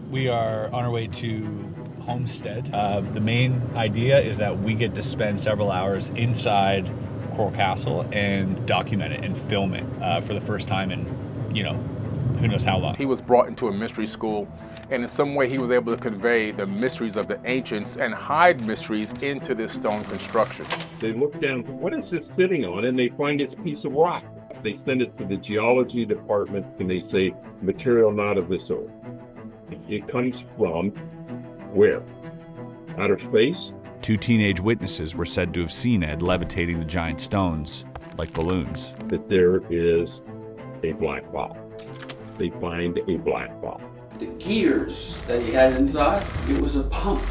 We are on our way to Homestead. The main idea is that we get to spend several hours inside Coral Castle and document it and film it for the first time in, who knows how long. He was brought into a mystery school, and in some way he was able to convey the mysteries of the ancients and hide mysteries into this stone construction. They look down, what is this sitting on? And they find it's a piece of rock. They send it to the geology department and they say, material not of this earth. It comes from where? Outer space? 2 teenage witnesses were said to have seen Ed levitating the giant stones like balloons. That there is a black ball. They find a black ball. The gears that he had inside, it was a pump.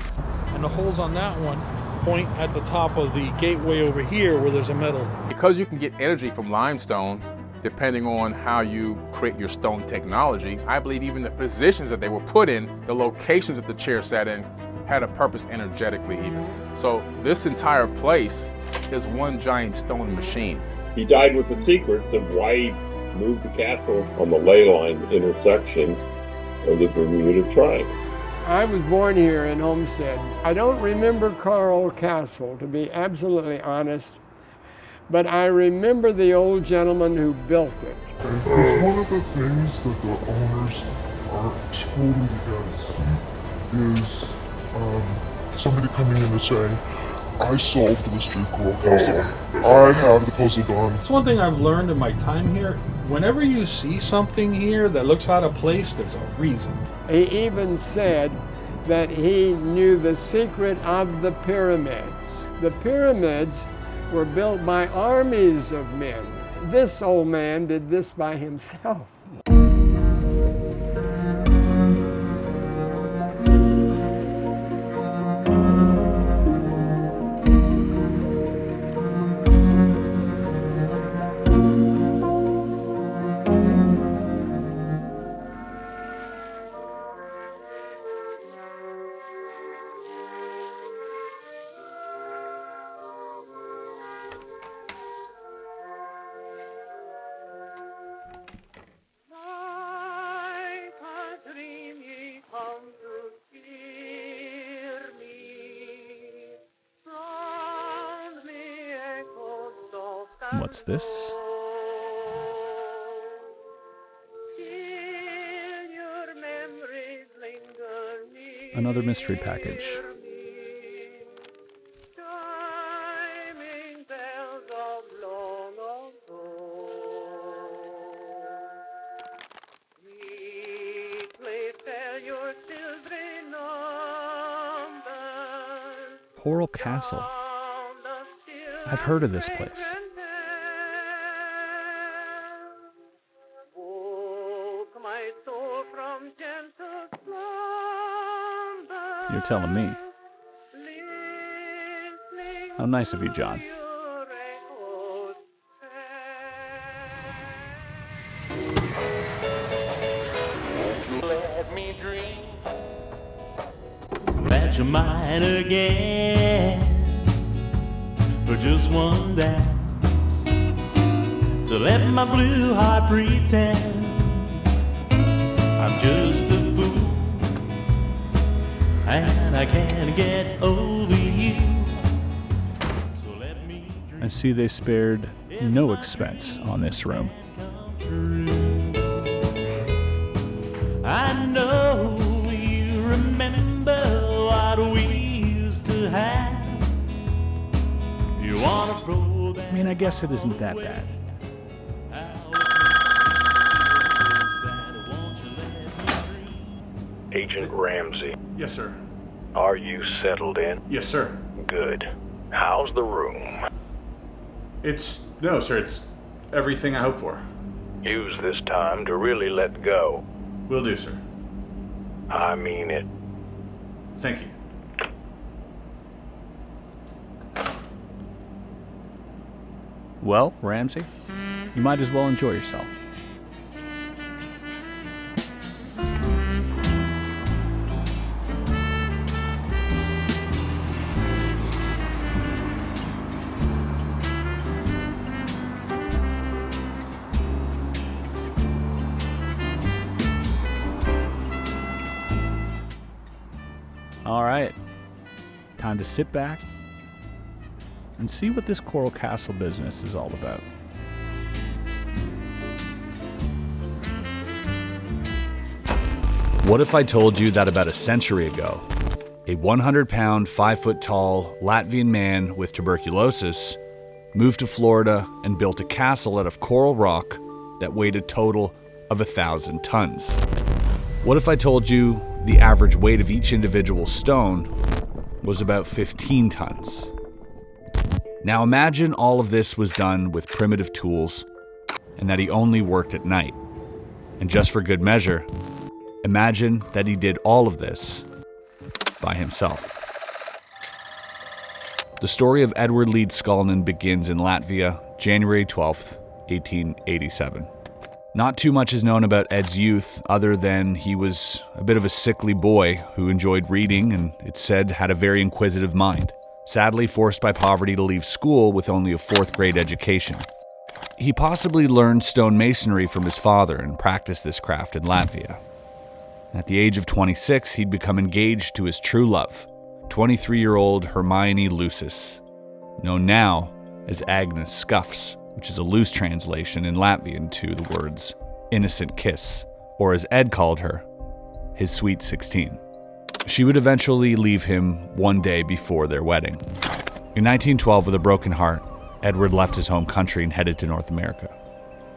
And the holes on that one point at the top of the gateway over here where there's a metal. Because you can get energy from limestone, depending on how you create your stone technology, I believe even the positions that they were put in, the locations that the chair sat in, had a purpose energetically even. So this entire place is one giant stone machine. He died with the secrets of why he moved the castle on the ley line intersection of the Bermuda Triangle. I was born here in Homestead. I don't remember Coral Castle, to be absolutely honest, but I remember the old gentleman who built it. Because one of the things that the owners are totally against is somebody coming in and saying, I solved the mystery of Coral Castle. I have the puzzle done. It's one thing I've learned in my time here. Whenever you see something here that looks out of place, there's a reason. He even said that he knew the secret of the pyramids. The pyramids were built by armies of men. This old man did this by himself. What's this? Another mystery package. Coral Castle. I've heard of this place. You're telling me. How nice of you, John. Let me dream that you're mine again for just one dance. So let my blue heart pretend I'm just a fool and I can't get over you. So let me dream. I see they spared no expense on this room. I know you remember what we used to have. You wanna prove that? I mean, I guess it isn't that bad. Agent Ramsey, Yes, sir. are you settled in? Yes, sir. Good. How's the room? No, sir, it's everything I hope for. Use this time to really let go. Will do, sir. I mean it. Thank you. Well, Ramsey, you might as well enjoy yourself. All right, time to sit back and see what this Coral Castle business is all about. What if I told you that about a century ago, a 100-pound, 5-foot-tall Latvian man with tuberculosis moved to Florida and built a castle out of coral rock that weighed a total of 1,000 tons? What if I told you the average weight of each individual stone was about 15 tons? Now imagine all of this was done with primitive tools and that he only worked at night. And just for good measure, imagine that he did all of this by himself. The story of Ed Leedskalnin begins in Latvia, January 12th, 1887. Not too much is known about Ed's youth other than he was a bit of a sickly boy who enjoyed reading and, it's said, had a very inquisitive mind. Sadly forced by poverty to leave school with only a 4th grade education. He possibly learned stonemasonry from his father and practiced this craft in Latvia. At the age of 26, he'd become engaged to his true love, 23-year-old Hermione Lucis, known now as Agnes Scuffs, which is a loose translation in Latvian to the words innocent kiss, or as Ed called her, his sweet 16. She would eventually leave him one day before their wedding. In 1912, with a broken heart, Edward left his home country and headed to North America,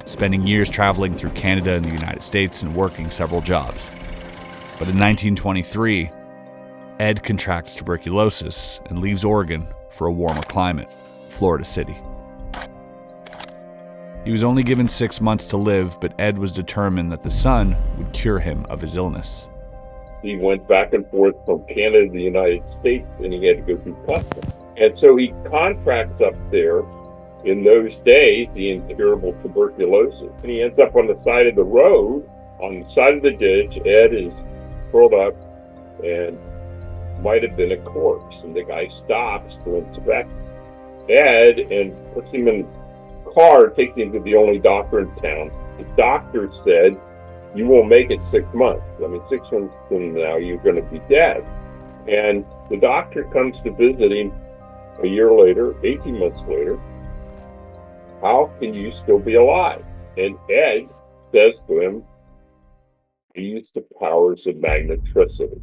spending years traveling through Canada and the United States and working several jobs. But in 1923, Ed contracts tuberculosis and leaves Oregon for a warmer climate, Florida City. He was only given 6 months to live, but Ed was determined that the sun would cure him of his illness. He went back and forth from Canada to the United States, and he had to go through customs. And so he contracts up there, in those days, the incurable tuberculosis. And he ends up on the side of the road, on the side of the ditch. Ed is curled up and might have been a corpse. And the guy stops to inspect Ed and puts him in the car, takes him to the only doctor in town. The doctor said, "You won't make it 6 months. 6 months from now, you're going to be dead." And the doctor comes to visit him a year later, 18 months later. "How can you still be alive?" And Ed says to him, "He used the powers of magnetricity."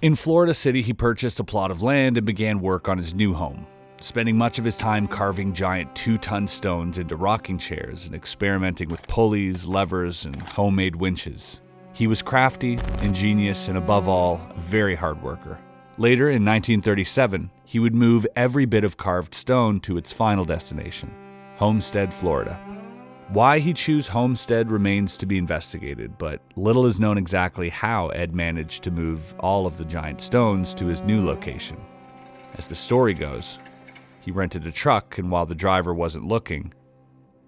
In Florida City, he purchased a plot of land and began work on his new home, spending much of his time carving giant 2-ton stones into rocking chairs and experimenting with pulleys, levers, and homemade winches. He was crafty, ingenious, and above all, a very hard worker. Later, in 1937, he would move every bit of carved stone to its final destination, Homestead, Florida. Why he chose Homestead remains to be investigated, but little is known exactly how Ed managed to move all of the giant stones to his new location. As the story goes, he rented a truck, and while the driver wasn't looking,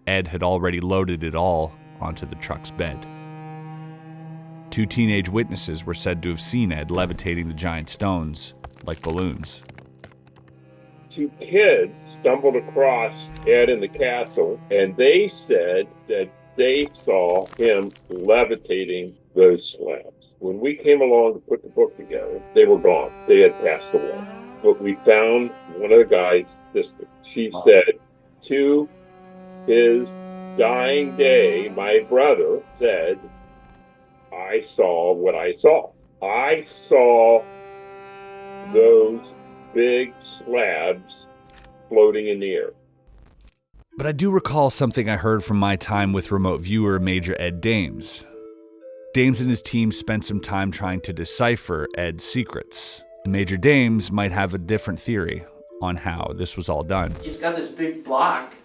Ed had already loaded it all onto the truck's bed. 2 teenage witnesses were said to have seen Ed levitating the giant stones like balloons. 2 kids stumbled across Ed in the castle, and they said that they saw him levitating those slabs. When we came along to put the book together, they were gone. They had passed away. But we found one of the guy's sisters. She said, to his dying day, my brother said, "I saw what I saw. I saw those big slabs floating in the air." But I do recall something I heard from my time with remote viewer Major Ed Dames. Dames and his team spent some time trying to decipher Ed's secrets. And Major Dames might have a different theory on how this was all done. He's got this big block,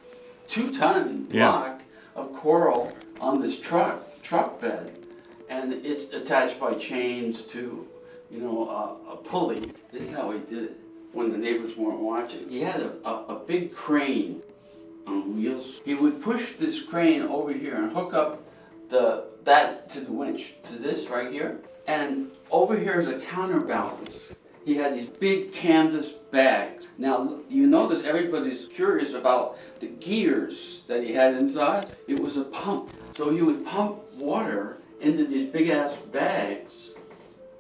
2-ton block of coral on this truck bed. And it's attached by chains to, a pulley. This is how he did it when the neighbors weren't watching. He had a big crane on wheels. He would push this crane over here and hook up that to the winch, to this right here. And over here is a counterbalance. He had these big canvas bags. Now, you notice everybody's curious about the gears that he had inside. It was a pump. So he would pump water into these big ass bags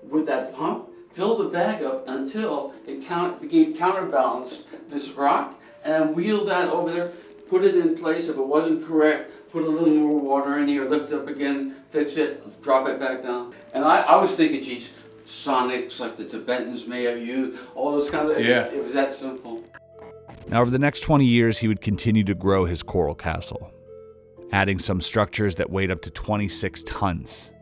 with that pump fill the bag up until it became counterbalanced this rock, and wheel that over there, put it in place. If it wasn't correct, put a little more water in here, lift it up again, fix it, drop it back down. And I was thinking, geez, sonics like the Tibetans may have used, all those kind of, it was that simple. Now, over the next 20 years, he would continue to grow his coral castle, adding some structures that weighed up to 26 tons.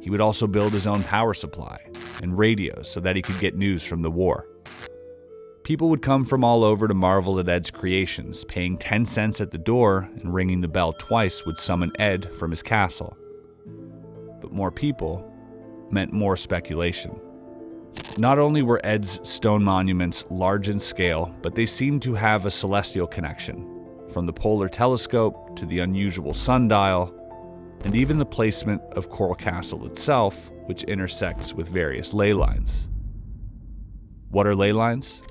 He would also build his own power supply and radios so that he could get news from the war. People would come from all over to marvel at Ed's creations, paying 10 cents at the door, and ringing the bell twice would summon Ed from his castle. But more people meant more speculation. Not only were Ed's stone monuments large in scale, but they seemed to have a celestial connection, from the polar telescope to the unusual sundial, and even the placement of Coral Castle itself, which intersects with various ley lines. What are ley lines?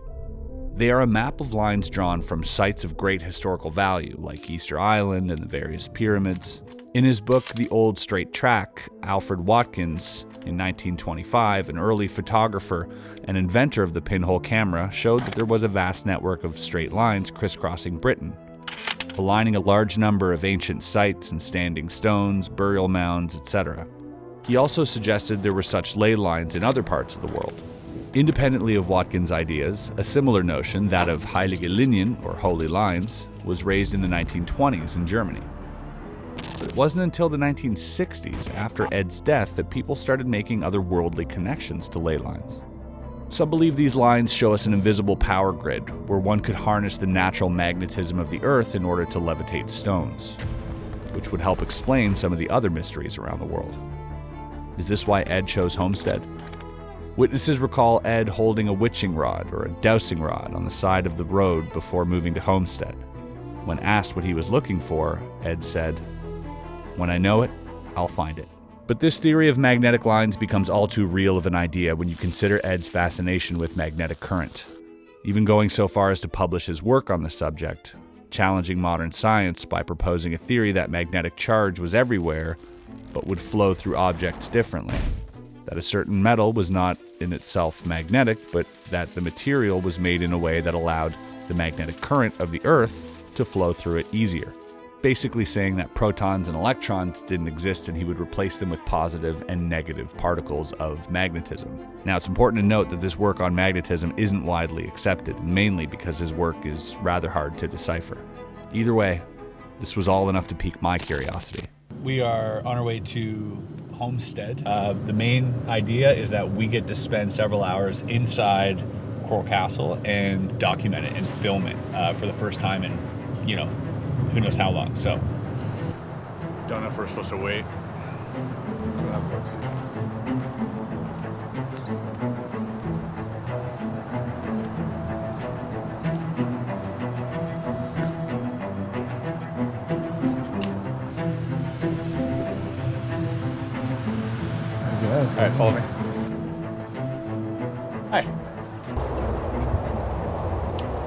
They are a map of lines drawn from sites of great historical value, like Easter Island and the various pyramids. In his book, The Old Straight Track, Alfred Watkins, in 1925, an early photographer and inventor of the pinhole camera, showed that there was a vast network of straight lines crisscrossing Britain, aligning a large number of ancient sites and standing stones, burial mounds, etc. He also suggested there were such ley lines in other parts of the world. Independently of Watkins' ideas, a similar notion, that of heilige Linien, or holy lines, was raised in the 1920s in Germany. But it wasn't until the 1960s, after Ed's death, that people started making otherworldly connections to ley lines. Some believe these lines show us an invisible power grid, where one could harness the natural magnetism of the earth in order to levitate stones, which would help explain some of the other mysteries around the world. Is this why Ed chose Homestead? Witnesses recall Ed holding a witching rod or a dowsing rod on the side of the road before moving to Homestead. When asked what he was looking for, Ed said, "When I know it, I'll find it." But this theory of magnetic lines becomes all too real of an idea when you consider Ed's fascination with magnetic current, even going so far as to publish his work on the subject, challenging modern science by proposing a theory that magnetic charge was everywhere, but would flow through objects differently, that a certain metal was not in itself magnetic, but that the material was made in a way that allowed the magnetic current of the Earth to flow through it easier. Basically saying that protons and electrons didn't exist and he would replace them with positive and negative particles of magnetism. Now, it's important to note that this work on magnetism isn't widely accepted, mainly because his work is rather hard to decipher. Either way, this was all enough to pique my curiosity. We are on our way to Homestead. The main idea is that we get to spend several hours inside Coral Castle and document it and film it for the first time in, who knows how long. So, don't know if we're supposed to wait. All right, follow me. Hi.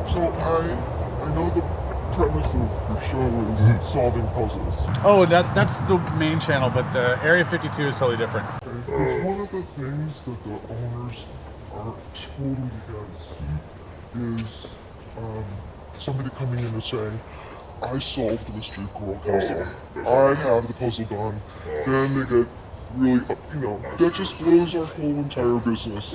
So I know the premise of your show is solving puzzles. Oh, that's the main channel, but the Area 52 is totally different. Because one of the things that the owners are totally against is somebody coming in and saying, I solved the mystery of Coral Castle. I have the puzzle done. Then they get really, that just blows our whole entire business.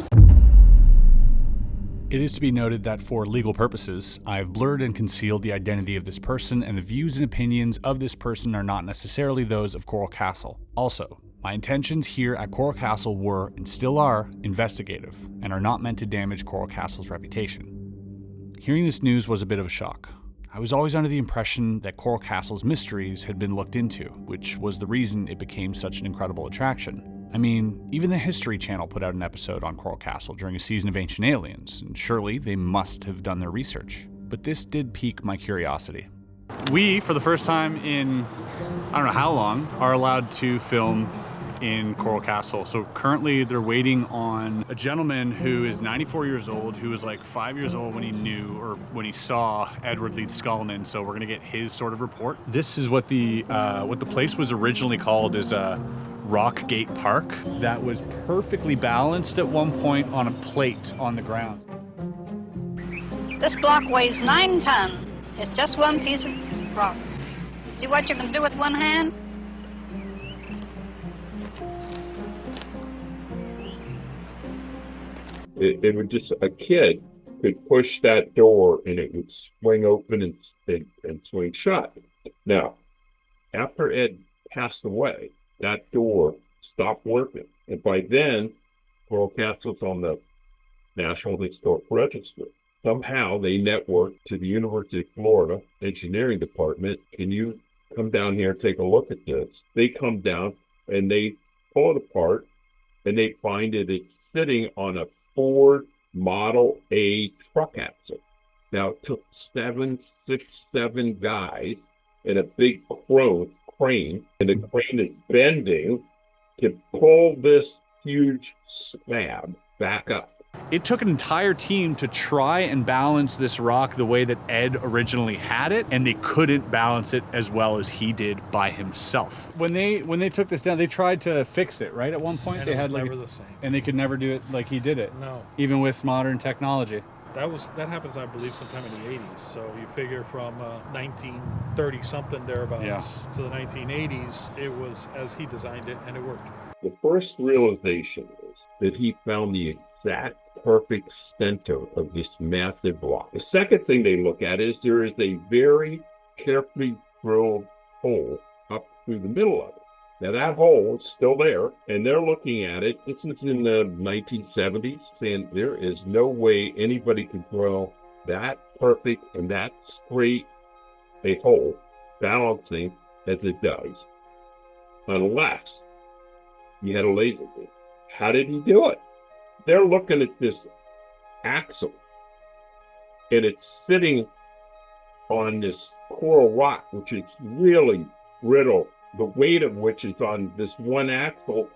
It is to be noted that for legal purposes, I've blurred and concealed the identity of this person, and the views and opinions of this person are not necessarily those of Coral Castle. Also, my intentions here at Coral Castle were, and still are, investigative, and are not meant to damage Coral Castle's reputation. Hearing this news was a bit of a shock. I was always under the impression that Coral Castle's mysteries had been looked into, which was the reason it became such an incredible attraction. I mean, even the History Channel put out an episode on Coral Castle during a season of Ancient Aliens, and surely they must have done their research. But this did pique my curiosity. We, for the first time in I don't know how long, are allowed to film in Coral Castle. So currently they're waiting on a gentleman who is 94 years old, who was like 5 years old when he knew, or when he saw Ed Leedskalnin. So we're gonna get his sort of report. This is what the place was originally called, is Rockgate Park that was perfectly balanced at one point on a plate on the ground. This block weighs 9 tons. It's just one piece of rock. See what you can do with one hand? It would just, a kid could push that door and it would swing open and swing shut. Now, after Ed passed away, that door stopped working. And by then, Coral Castle's on the National Historic Register. Somehow they networked to the University of Florida Engineering Department. Can you come down here and take a look at this? They come down and they pull it apart and they find it's sitting on a Ford Model A truck axle. Now it took 7 guys and a big crane, and the crane is bending to pull this huge slab back up. It took an entire team to try and balance this rock the way that Ed originally had it, and they couldn't balance it as well as he did by himself. When they took this down, they tried to fix it, right? At one point, And they it was had never the same. and they could never do it like he did it. No. Even with modern technology. That happens, I believe, sometime in the 80s. So you figure from 1930 something thereabouts to the 1980s, it was as he designed it, and it worked. The first realization was that he found the exact perfect center of this massive block. The second thing they look at is there is a very carefully drilled hole up through the middle of it. Now that hole is still there, and they're looking at it. This is in the 1970s, saying there is no way anybody could drill that perfect and that straight a hole, balancing as it does, unless you had a laser beam. How did he do it? They're looking at this axle, and it's sitting on this coral rock, which is really brittle, the weight of which is on this one axle.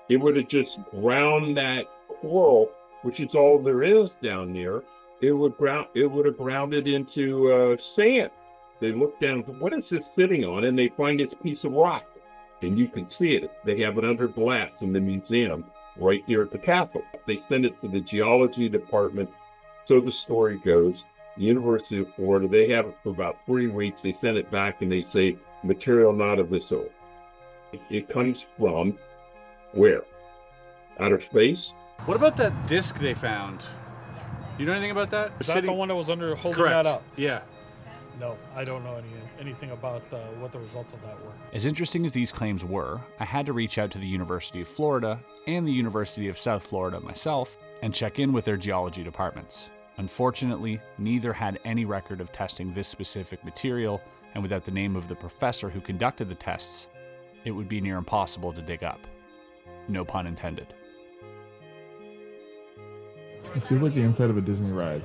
It would have just ground that coral, which is all there is down there. It would have grounded into sand. They look down, what is this sitting on? And they find it's a piece of rock, and you can see it. They have it under glass in the museum right here at the castle. They send it to the geology department. So the story goes, the University of Florida, they have it for about 3 weeks. They send it back and they say, material not of this earth. It comes from where? Outer space? What about that disc they found? You know anything about that? Is that the one that was under holding Correct. that up? Yeah. No, I don't know anything about what the results of that were. As interesting as these claims were, I had to reach out to the University of Florida and the University of South Florida myself and check in with their geology departments. Unfortunately, neither had any record of testing this specific material, and without the name of the professor who conducted the tests, it would be near impossible to dig up. No pun intended. This feels like the inside of a Disney ride.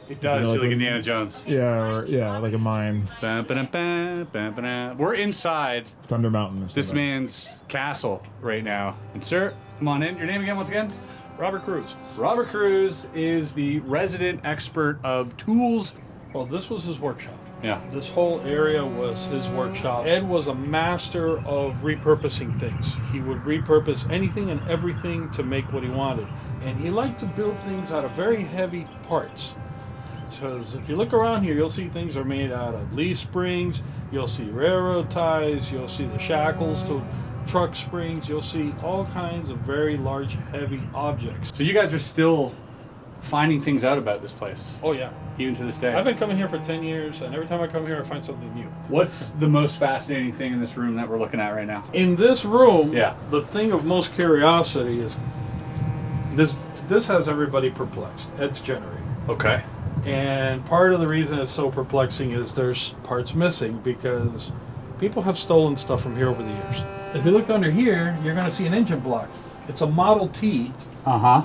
It does feel like Indiana Jones. Yeah, like a mine. We're inside Thunder Mountain. this man's castle right now. And sir, come on in. Your name again, once again? Robert Cruz. Robert Cruz is the resident expert of tools. Well, this was his workshop. Yeah. This whole area was his workshop. Ed was a master of repurposing things. He would repurpose anything and everything to make what he wanted. And he liked to build things out of very heavy parts. Because if you look around here, you'll see things are made out of leaf springs, you'll see railroad ties, you'll see the shackles to truck springs, you'll see all kinds of very large, heavy objects. So you guys are still finding things out about this place? Oh yeah. Even to this day? I've been coming here for 10 years, and every time I come here, I find something new. What's the most fascinating thing in this room that we're looking at right now? In this room, yeah, the thing of most curiosity is this has everybody perplexed. Ed's generator. Okay. And part of the reason it's so perplexing is there's parts missing because people have stolen stuff from here over the years. If you look under here, you're going to see an engine block. It's a Model T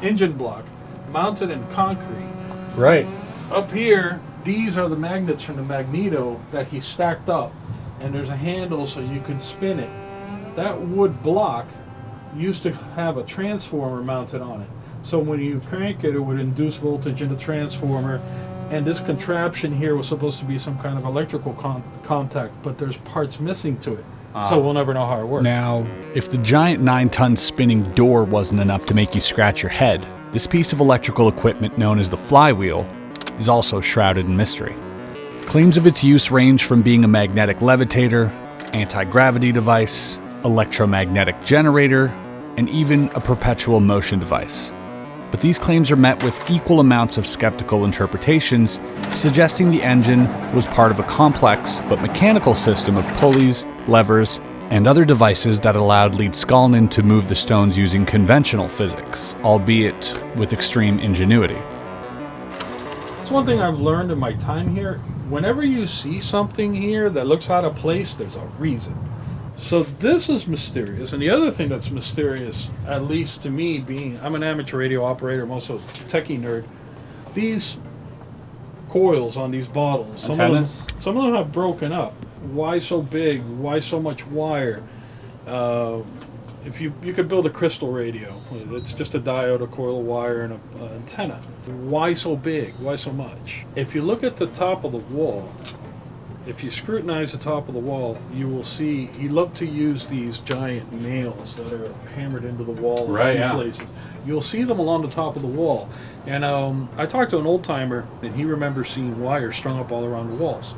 engine block mounted in concrete. Right. Up here, these are the magnets from the Magneto that he stacked up, and there's a handle so you can spin it. That wood block used to have a transformer mounted on it. So when you crank it, it would induce voltage in the transformer, and this contraption here was supposed to be some kind of electrical contact, but there's parts missing to it. So we'll never know how it works. Now, if the giant 9-ton spinning door wasn't enough to make you scratch your head, this piece of electrical equipment known as the flywheel is also shrouded in mystery. Claims of its use range from being a magnetic levitator, anti-gravity device, electromagnetic generator, and even a perpetual motion device. But these claims are met with equal amounts of skeptical interpretations, suggesting the engine was part of a complex but mechanical system of pulleys, levers, and other devices that allowed Leedskalnin to move the stones using conventional physics, albeit with extreme ingenuity. It's one thing I've learned in my time here. Whenever you see something here that looks out of place, there's a reason. So this is mysterious. And the other thing that's mysterious, at least to me, being I'm an amateur radio operator, I'm also a techie nerd, these coils on these bottles, some of them have broken up. Why so big? Why so much wire? If you could build a crystal radio, it's just a diode, a coil of wire, and an antenna. Why so big? Why so much? If you look at the top of the wall, if you scrutinize the top of the wall, you will see he loved to use these giant nails that are hammered into the wall in a few places. You'll see them along the top of the wall. And I talked to an old timer, and he remembers seeing wires strung up all around the walls,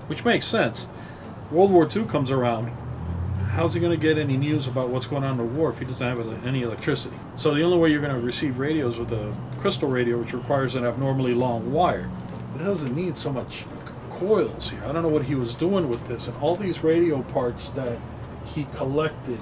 which makes sense. World War II comes around. How's he going to get any news about what's going on in the war if he doesn't have any electricity? So the only way you're going to receive radios with a crystal radio, which requires an abnormally long wire, it doesn't need so much coils here. I don't know what he was doing with this and all these radio parts that he collected.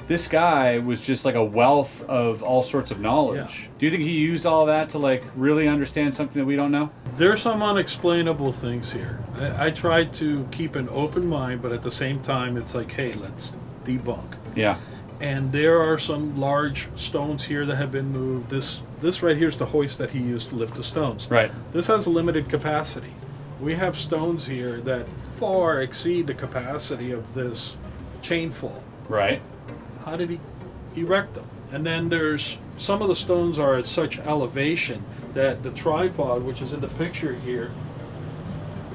This guy was just like a wealth of all sorts of knowledge. Yeah. Do you think he used all that to like really understand something that we don't know? There's some unexplainable things here. I try to keep an open mind, but at the same time, it's like, hey, let's debunk. Yeah. And there are some large stones here that have been moved. This right here is the hoist that he used to lift the stones. Right. This has a limited capacity. We have stones here that far exceed the capacity of this chain fall. Right. How did he erect them? And then there's some of the stones are at such elevation that the tripod, which is in the picture here,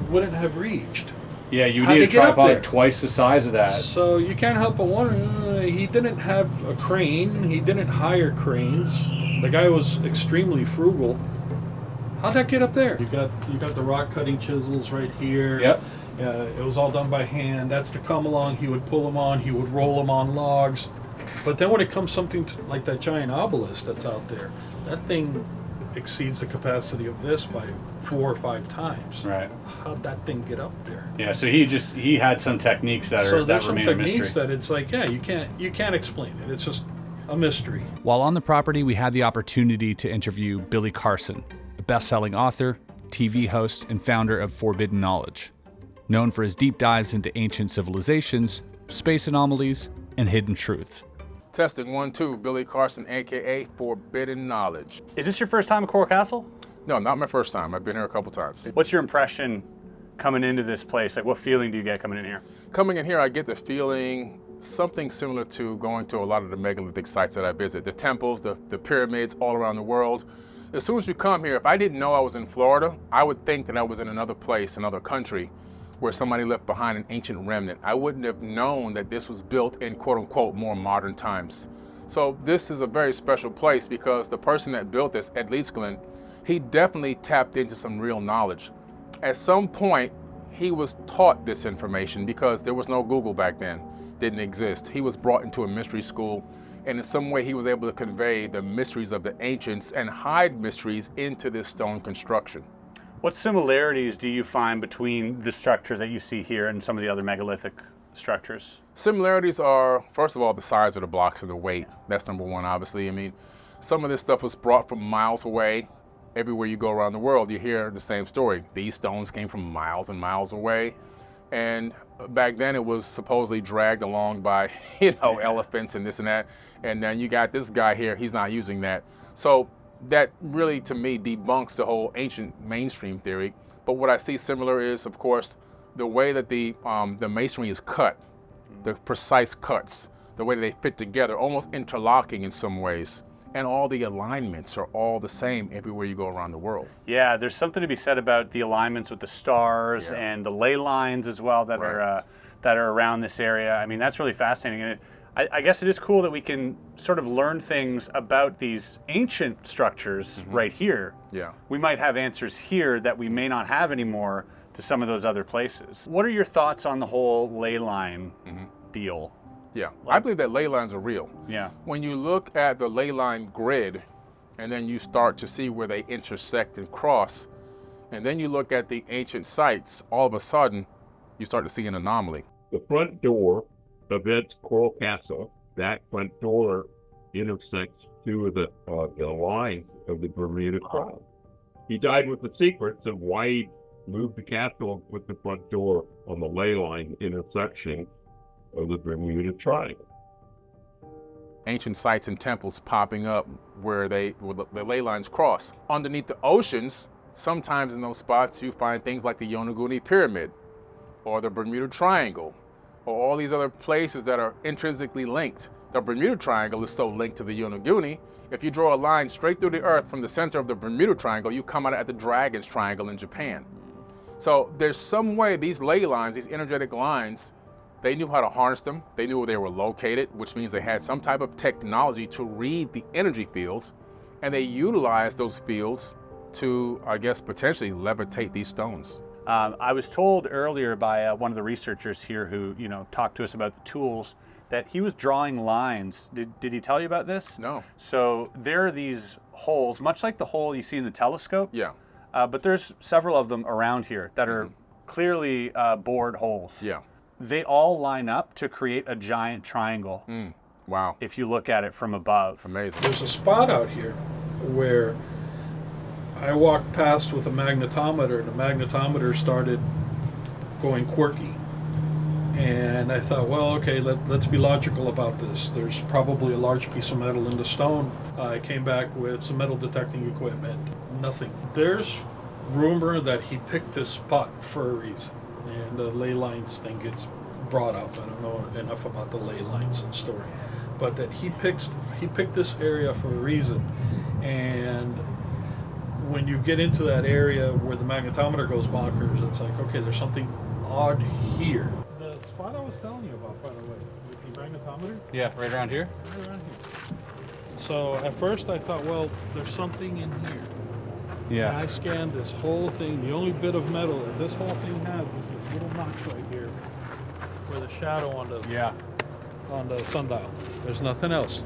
wouldn't have reached. Yeah, you How'd need a they get up tripod there? Twice the size of that. So you can't help but wonder, he didn't have a crane, he didn't hire cranes. The guy was extremely frugal. How'd that get up there? You got the rock cutting chisels right here. Yep. It was all done by hand. That's to come along. He would pull them on. He would roll them on logs. But then when it comes something like that giant obelisk that's out there, that thing exceeds the capacity of this by 4 or 5 times. Right. How'd that thing get up there? Yeah. So he had some techniques that So are there's that some remain a techniques mystery. that it's like, yeah, you can't explain it. It's just a mystery. While on the property, we had the opportunity to interview Billy Carson, a best-selling author, TV host, and founder of Forbidden Knowledge, known for his deep dives into ancient civilizations, space anomalies, and hidden truths. Testing 1, 2, Billy Carson, aka Forbidden Knowledge. Is this your first time at Coral Castle? No, not my first time. I've been here a couple times. What's your impression coming into this place? Like, what feeling do you get coming in here? Coming in here, I get the feeling something similar to going to a lot of the megalithic sites that I visit. The temples, the pyramids all around the world. As soon as you come here, if I didn't know I was in Florida, I would think that I was in another place, another country, where somebody left behind an ancient remnant. I wouldn't have known that this was built in quote unquote more modern times. So this is a very special place because the person that built this, Ed Leedskalnin, he definitely tapped into some real knowledge. At some point, he was taught this information because there was no Google back then, didn't exist. He was brought into a mystery school, and in some way he was able to convey the mysteries of the ancients and hide mysteries into this stone construction. What similarities do you find between the structures that you see here and some of the other megalithic structures? Similarities are, first of all, the size of the blocks and the weight. That's number one, obviously. I mean, some of this stuff was brought from miles away. Everywhere you go around the world, you hear the same story. These stones came from miles and miles away. And back then it was supposedly dragged along by, elephants and this and that. And then you got this guy here, he's not using that. So that really, to me, debunks the whole ancient mainstream theory. But what I see similar is, of course, the way that the masonry is cut, the precise cuts, the way that they fit together, almost interlocking in some ways. And all the alignments are all the same everywhere you go around the world. Yeah, there's something to be said about the alignments with the stars and the ley lines as well that are that are around this area. I mean, that's really fascinating. And I guess it is cool that we can sort of learn things about these ancient structures right here. Yeah. We might have answers here that we may not have anymore to some of those other places. What are your thoughts on the whole ley line deal? Yeah, I believe that ley lines are real. Yeah. When you look at the ley line grid, and then you start to see where they intersect and cross, and then you look at the ancient sites, all of a sudden, you start to see an anomaly. The front door of Ed's Coral Castle, that front door intersects two of the lines of the Bermuda Triangle. He died with the secrets of why he moved the castle with the front door on the ley line intersection of the Bermuda Triangle. Ancient sites and temples popping up where the ley lines cross. Underneath the oceans, sometimes in those spots you find things like the Yonaguni Pyramid or the Bermuda Triangle or all these other places that are intrinsically linked. The Bermuda Triangle is so linked to the Yonaguni. If you draw a line straight through the earth from the center of the Bermuda Triangle, you come out at the Dragon's Triangle in Japan. So there's some way these ley lines, these energetic lines, they knew how to harness them. They knew where they were located, which means they had some type of technology to read the energy fields, and they utilized those fields to, I guess, potentially levitate these stones. I was told earlier by one of the researchers here who, talked to us about the tools that he was drawing lines. Did he tell you about this? No. So there are these holes, much like the hole you see in the telescope. Yeah. But there's several of them around here that are clearly bored holes. Yeah. They all line up to create a giant triangle. Wow. If you look at it from above. Amazing. There's a spot out here where I walked past with a magnetometer, and the magnetometer started going quirky. And I thought, well, okay, let's be logical about this. There's probably a large piece of metal in the stone. I came back with some metal detecting equipment. Nothing. There's rumor that he picked this spot for a reason. And the ley lines thing gets brought up. I don't know enough about the ley lines and story. But that he picked this area for a reason. And when you get into that area where the magnetometer goes bonkers, it's like, okay, there's something odd here. The spot I was telling you about, by the way, with the magnetometer? Yeah, right around here? Right around here. So at first I thought, well, there's something in here. Yeah. And I scanned this whole thing. The only bit of metal that this whole thing has is this little notch right here for the shadow on the sundial. There's nothing else.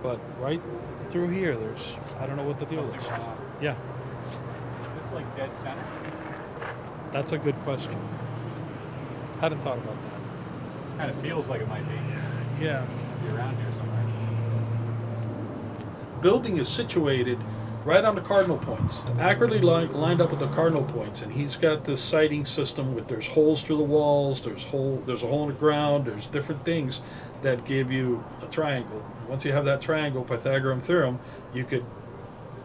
But right through here, there's, I don't know what the deal is. Yeah. Is this like dead center? That's a good question. Hadn't thought about that. Kind of feels like it might be. Yeah. Be around here somewhere. Building is situated right on the cardinal points, accurately lined up with the cardinal points, and he's got this sighting system with there's holes through the walls, there's a hole in the ground, there's different things that give you a triangle. Once you have that triangle, Pythagorean theorem, you could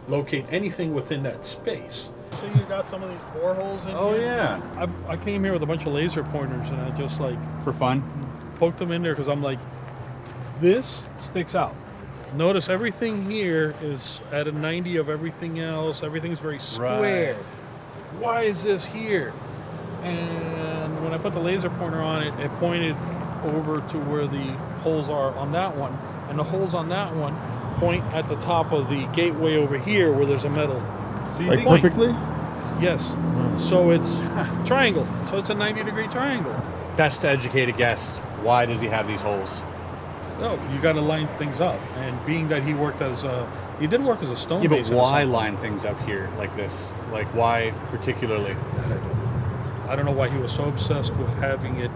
locate anything within that space. So you got some of these boreholes in here? Oh yeah. I came here with a bunch of laser pointers, and I just for fun poked them in there because I'm like, this sticks out. Notice everything here is at a 90 of everything else. Everything's very square. Right. Why is this here? And when I put the laser pointer on it, it pointed over to where the holes are on that one. And the holes on that one point at the top of the gateway over here where there's a metal. So you think perfectly? Yes. So it's triangle. So it's a 90-degree triangle. Best educated guess. Why does he have these holes? Oh, you got to line things up. And being that he did work as a stone. Yeah, but why line things up here like this? Like why particularly? I don't know why he was so obsessed with having it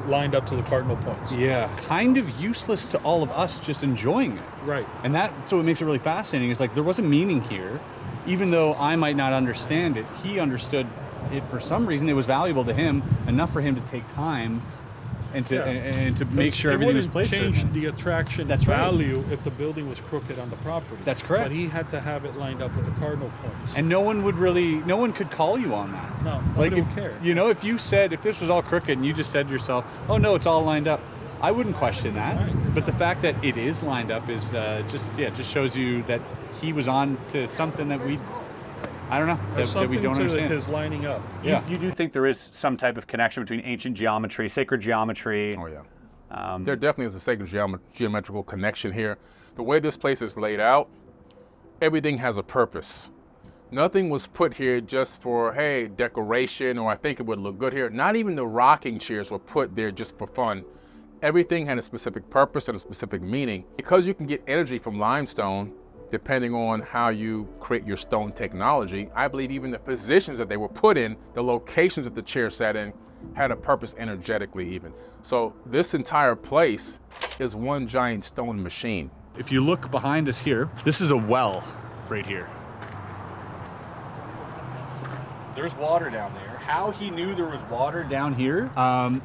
lined up to the cardinal points. Yeah, kind of useless to all of us just enjoying it. Right. And so what makes it really fascinating is like there was a meaning here, even though I might not understand it. He understood it for some reason. It was valuable to him, enough for him to take time and to make sure everything was placed. It wouldn't change the attraction value if the building was crooked on the property. That's correct. But he had to have it lined up with the cardinal points. And no one could call you on that. No, nobody would care. If this was all crooked and you just said to yourself, oh no, it's all lined up, I wouldn't question that. Right. But the fact that it is lined up is just shows you that he was on to something that I don't know, There's that we don't something to understand. his lining up. You do think there is some type of connection between ancient geometry, sacred geometry? Oh, yeah. There definitely is a sacred geometrical connection here. The way this place is laid out, everything has a purpose. Nothing was put here just for, hey, decoration, or I think it would look good here. Not even the rocking chairs were put there just for fun. Everything had a specific purpose and a specific meaning. Because you can get energy from limestone, depending on how you create your stone technology, I believe even the positions that they were put in, the locations that the chair sat in, had a purpose energetically even. So this entire place is one giant stone machine. If you look behind us here, this is a well right here. There's water down there. How he knew there was water down here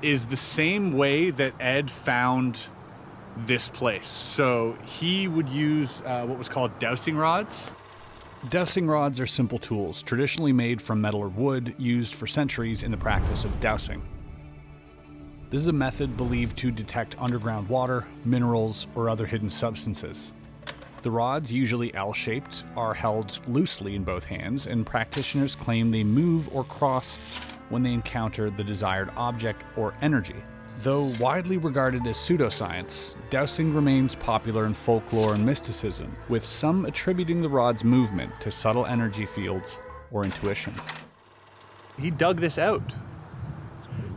is the same way that Ed found this place. So he would use what was called dowsing rods. Dowsing rods are simple tools, traditionally made from metal or wood, used for centuries in the practice of dowsing. This is a method believed to detect underground water, minerals, or other hidden substances. The rods, usually L-shaped, are held loosely in both hands, and practitioners claim they move or cross when they encounter the desired object or energy. Though widely regarded as pseudoscience, dowsing remains popular in folklore and mysticism, with some attributing the rod's movement to subtle energy fields or intuition. He dug this out.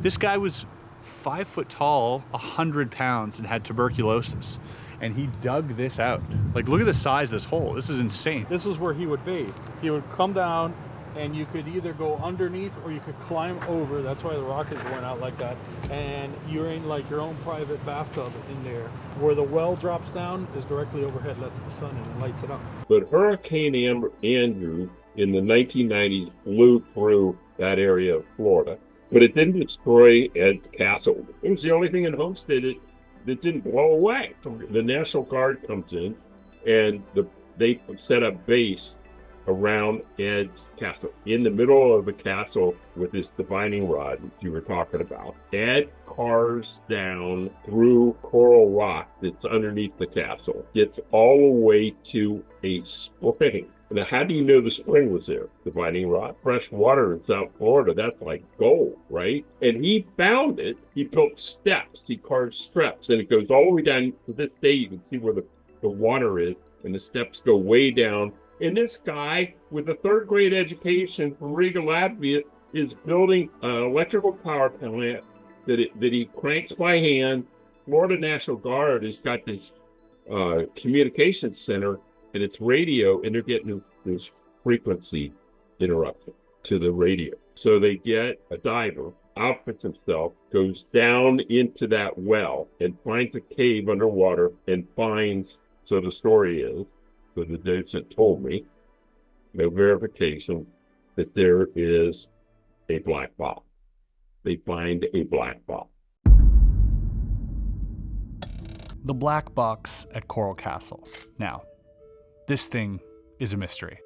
This guy was 5 foot tall, 100 pounds, and had tuberculosis. And he dug this out. Like, look at the size of this hole. This is insane. This is where he would bathe. He would come down, and you could either go underneath or you could climb over. That's why the rockets went out like that. And you're in like your own private bathtub in there. Where the well drops down is directly overhead, lets the sun in and lights it up. But Hurricane Andrew in the 1990s blew through that area of Florida. But it didn't destroy Ed's castle. It was the only thing in Homestead that didn't blow away. The National Guard comes in, and they set up base around Ed's castle. In the middle of the castle with this divining rod that you were talking about, Ed carves down through coral rock that's underneath the castle, gets all the way to a spring. Now, how do you know the spring was there? Divining rod, fresh water in South Florida, that's like gold, right? And he found it. He built steps. He carved steps, and it goes all the way down to this day. You can see where the water is, and the steps go way down. And this guy with a third grade education from Riga, Latvia, is building an electrical power plant that he cranks by hand. Florida National Guard has got this communications center, and it's radio, and they're getting this frequency interruption to the radio. So they get a diver, outfits himself, goes down into that well and finds a cave underwater and finds, so the story is, so the docent told me, no verification, that there is a black box. They find a black box. The black box at Coral Castle. Now, this thing is a mystery.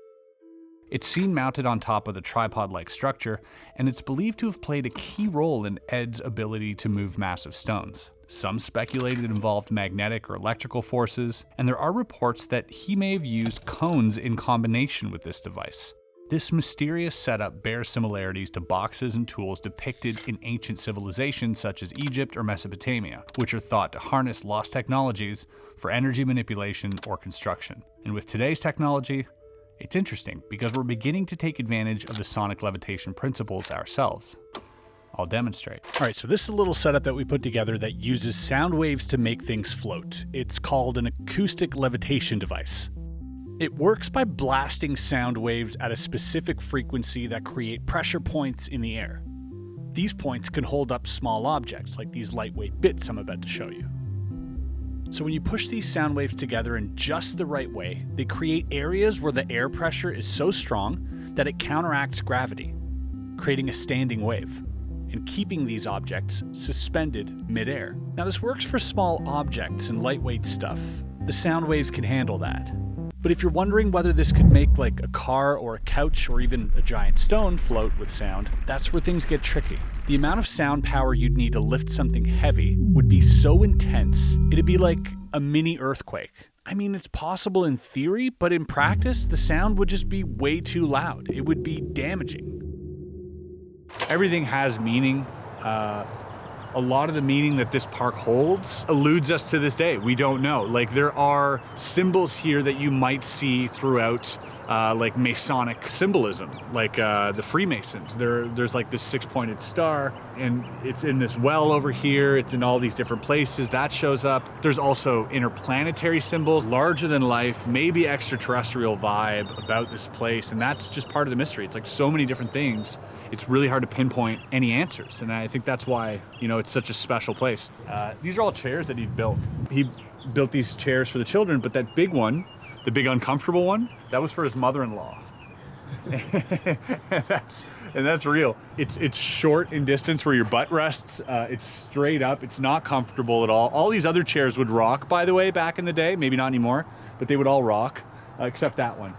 It's seen mounted on top of the tripod-like structure, and it's believed to have played a key role in Ed's ability to move massive stones. Some speculate it involved magnetic or electrical forces, and there are reports that he may have used cones in combination with this device. This mysterious setup bears similarities to boxes and tools depicted in ancient civilizations such as Egypt or Mesopotamia, which are thought to harness lost technologies for energy manipulation or construction. And with today's technology, it's interesting because we're beginning to take advantage of the sonic levitation principles ourselves. I'll demonstrate. All right, so this is a little setup that we put together that uses sound waves to make things float. It's called an acoustic levitation device. It works by blasting sound waves at a specific frequency that create pressure points in the air. These points can hold up small objects, like these lightweight bits I'm about to show you. So when you push these sound waves together in just the right way, they create areas where the air pressure is so strong that it counteracts gravity, creating a standing wave, and keeping these objects suspended midair. Now this works for small objects and lightweight stuff. The sound waves can handle that. But if you're wondering whether this could make like a car or a couch or even a giant stone float with sound, that's where things get tricky. The amount of sound power you'd need to lift something heavy would be so intense, it'd be like a mini earthquake. I mean, it's possible in theory, but in practice, the sound would just be way too loud. It would be damaging. Everything has meaning. A lot of the meaning that this park holds eludes us to this day. We don't know. Like, there are symbols here that you might see throughout, like Masonic symbolism, like the Freemasons. There's like this 6-pointed star, and it's in this well over here. It's in all these different places. That shows up. There's also interplanetary symbols, larger than life, maybe extraterrestrial vibe about this place, and that's just part of the mystery. It's like so many different things. It's really hard to pinpoint any answers, and I think that's why, you know, it's such a special place. These are all chairs that he built. He built these chairs for the children, but that big one, the big uncomfortable one, that was for his mother-in-law. and that's real. It's short in distance where your butt rests. It's straight up. It's not comfortable at all. All these other chairs would rock, by the way, back in the day. Maybe not anymore, but they would all rock, except that one.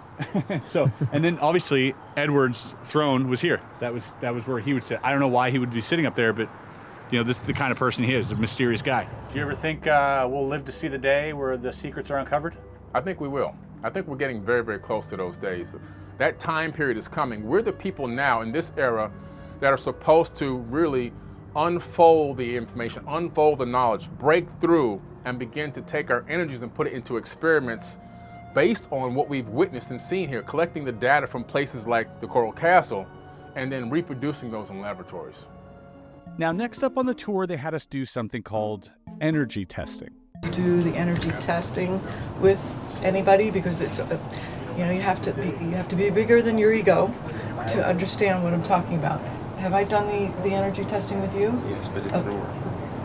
So, and then obviously Edward's throne was here. That was where he would sit. I don't know why he would be sitting up there, but you know, this is the kind of person he is, a mysterious guy. Do you ever think we'll live to see the day where the secrets are uncovered? I think we will. I think we're getting very, very close to those days. That time period is coming. We're the people now in this era that are supposed to really unfold the information, unfold the knowledge, break through, and begin to take our energies and put it into experiments based on what we've witnessed and seen here, collecting the data from places like the Coral Castle, and then reproducing those in laboratories. Now, next up on the tour, they had us do something called energy testing. Do the energy testing with anybody because it's, you know, you have to be bigger than your ego to understand what I'm talking about. Have I done the energy testing with you? Yes, but it didn't work.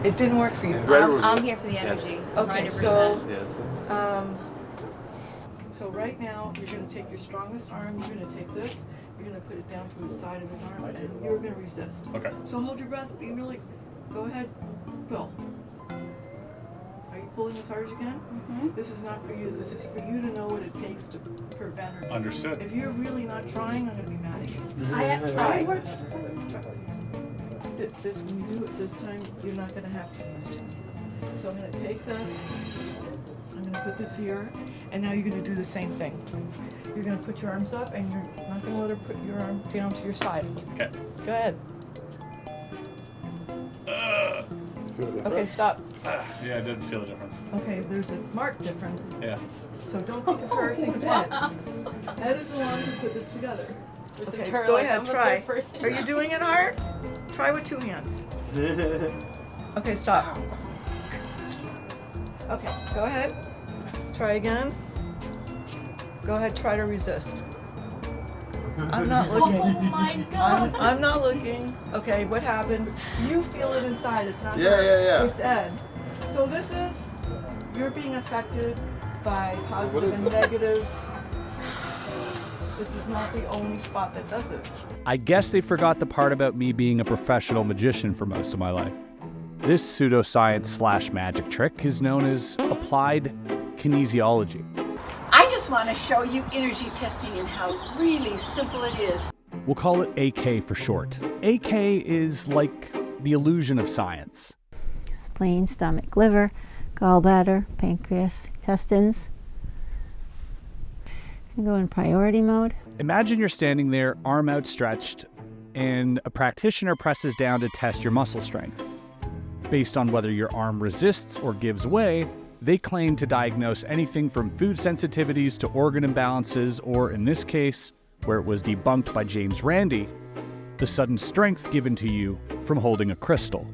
It didn't work for you. I'm here for the energy. Yes. Okay, so Yes. So right now you're going to take your strongest arm. You're going to take this. You're going to put it down to the side of his arm, and you're going to resist. Okay. So hold your breath. Be really. Go ahead. Pull. Are you pulling as hard as you can? Mm-hmm. This is not for you. This is for you to know what it takes to prevent or. Understood. If you're really not trying, I'm going to be mad at you. I am trying. This, when you do it this time, you're not going to have to use it. So I'm going to take this. I'm going to put this here, and now you're going to do the same thing. You're going to put your arms up, and you're not going to let her put your arm down to your side. Okay. Go ahead. Okay, stop. Yeah, I didn't feel the difference. Okay, there's a marked difference. Yeah. So don't think of her, think of Ed. Ed is the one who put this together. Okay, her, go like, ahead, I'm the try. third person. Are you doing it hard? Try with 2 hands. Okay, stop. Okay, go ahead. Try again. Go ahead, try to resist. I'm not looking. Oh my God. I'm not looking. Okay, what happened? You feel it inside. It's not her. Yeah. It's Ed. So this is, you're being affected by positive and negative. This is not the only spot that does it. I guess they forgot the part about me being a professional magician for most of my life. This pseudoscience / magic trick is known as applied kinesiology. I just want to show you energy testing and how really simple it is. We'll call it AK for short. AK is like the illusion of science. Spleen, stomach, liver, gallbladder, pancreas, intestines. You can go in priority mode. Imagine you're standing there, arm outstretched, and a practitioner presses down to test your muscle strength. Based on whether your arm resists or gives way, they claim to diagnose anything from food sensitivities to organ imbalances, or in this case, where it was debunked by James Randi, the sudden strength given to you from holding a crystal.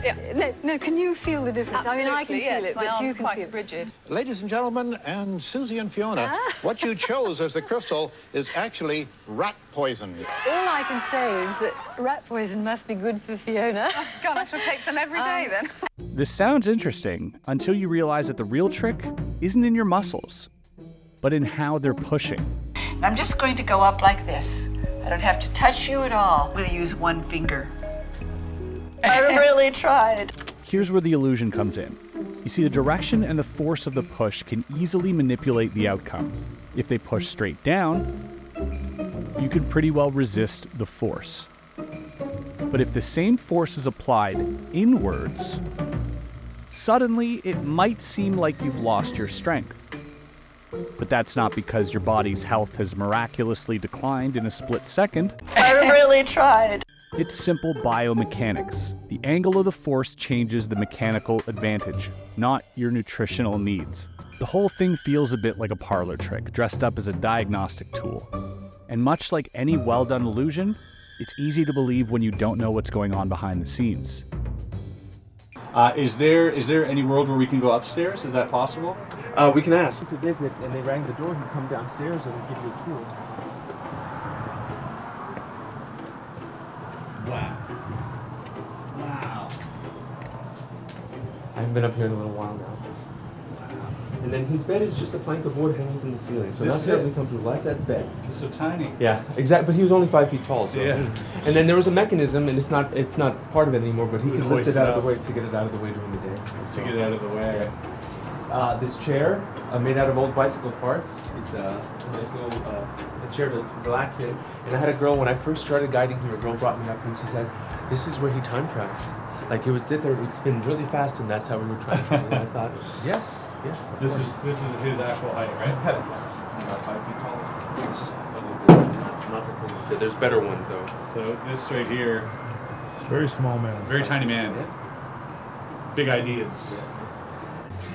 Yeah. No, can you feel the difference? Absolutely, I mean, I can feel it, but you can quite feel it. rigid. Ladies and gentlemen, and Susie and Fiona, what you chose as the crystal is actually rat poison. All I can say is that rat poison must be good for Fiona. Oh, God, I shall take some every day then. This sounds interesting until you realize that the real trick isn't in your muscles, but in how they're pushing. And I'm just going to go up like this. I don't have to touch you at all. I'm going to use one finger. I really tried. Here's where the illusion comes in. You see, the direction and the force of the push can easily manipulate the outcome. If they push straight down, you can pretty well resist the force. But if the same force is applied inwards, Suddenly, it might seem like you've lost your strength. But that's not because your body's health has miraculously declined in a split second. I really tried. It's simple biomechanics. The angle of the force changes the mechanical advantage, not your nutritional needs. The whole thing feels a bit like a parlor trick, dressed up as a diagnostic tool. And much like any well-done illusion, it's easy to believe when you don't know what's going on behind the scenes. Is there any world where we can go upstairs? Is that possible? We can ask. To visit, and they rang the door. You come downstairs, and we'll give you a tour. Wow. Wow. I haven't been up here in a little while now. And then his bed is just a plank of wood hanging from the ceiling, so This not is terribly it? comfortable. That's Ed's bed. It's so tiny. Yeah, exactly. But he was only 5 feet tall, so. Yeah. And then there was a mechanism, and it's not part of it anymore. But he We could hoist lift it it out of up. the way to get it out of the way during the day. To get it out of the way. This chair, made out of old bicycle parts, is a nice little a chair to relax in. And I had a girl, when I first started guiding him, a girl brought me up and she says, "This is where he time traveled. Like, he would sit there, it would spin really fast, and that's how we would time travel." And I thought, yes. of This course. is his actual height, right? This is about 5 feet tall. It's just a little bit, not the thing. So there's better ones, though. So this right here, It's a very small man. very tiny man. Big ideas.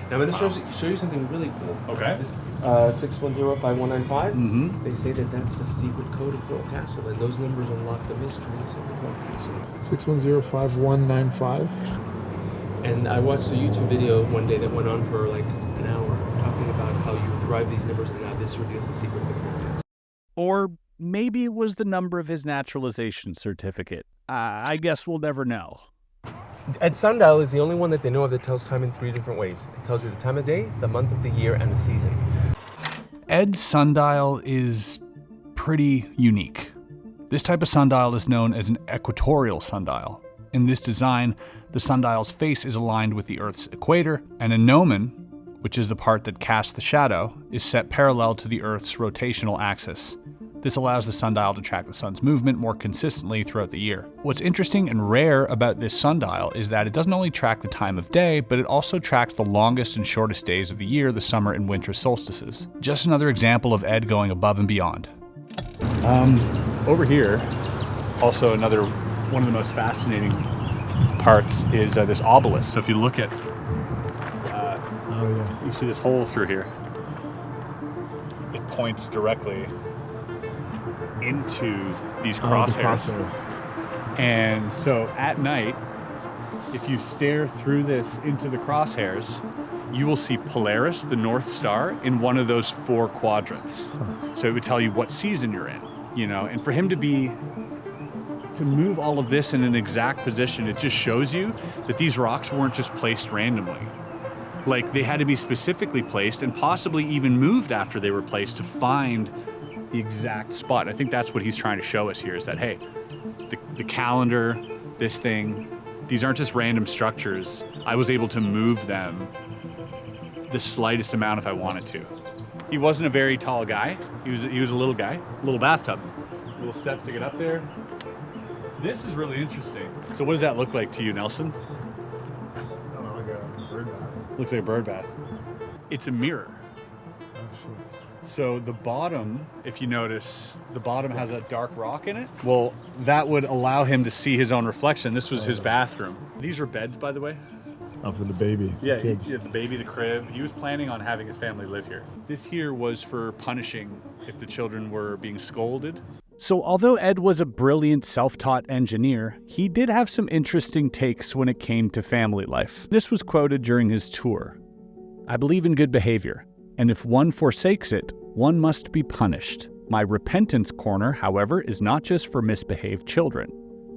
Now I'm going to show you something really cool. Okay. This 610-5195. Mm-hmm. They say that that's the secret code of Coral Castle, and those numbers unlock the mysteries of the Coral Castle. 610-5195. And I watched a YouTube video one day that went on for like an hour, talking about how you derive these numbers, and now this reveals the secret of the Coral Castle. Or maybe it was the number of his naturalization certificate. I guess we'll never know. Eds Sundial is the only one that they know of that tells time in 3 different ways. It tells you the time of day, the month of the year, and the season. Eds Sundial is pretty unique. This type of sundial is known as an equatorial sundial. In this design, the sundial's face is aligned with the Earth's equator, and a gnomon, which is the part that casts the shadow, is set parallel to the Earth's rotational axis. This allows the sundial to track the sun's movement more consistently throughout the year. What's interesting and rare about this sundial is that it doesn't only track the time of day, but it also tracks the longest and shortest days of the year, the summer and winter solstices. Just another example of Ed going above and beyond. Over here, also another one of the most fascinating parts is this obelisk. So if you look at, you see this hole through here. It points directly into these crosshairs. And so at night, if you stare through this into the crosshairs, you will see Polaris, the North Star, in one of those 4 quadrants. So it would tell you what season you're in, you know, and for him to move all of this in an exact position, it just shows you that these rocks weren't just placed randomly. Like, they had to be specifically placed and possibly even moved after they were placed to find the exact spot. I think that's what he's trying to show us here, is that, hey, the calendar, this thing, these aren't just random structures. I was able to move them the slightest amount if I wanted to. He wasn't a very tall guy. He was a little guy, little bathtub. Little steps to get up there. This is really interesting. So what does that look like to you, Nelson? Like a bird bath. Looks like a bird bath. It's a mirror. So the bottom, if you notice, the bottom has a dark rock in it. Well, that would allow him to see his own reflection. This was his bathroom. These are beds, by the way. Oh, for the baby. Yeah, Kids. the baby, the crib. He was planning on having his family live here. This here was for punishing if the children were being scolded. So although Ed was a brilliant self-taught engineer, he did have some interesting takes when it came to family life. This was quoted during his tour. "I believe in good behavior, and if one forsakes it, one must be punished. My repentance corner, however, is not just for misbehaved children.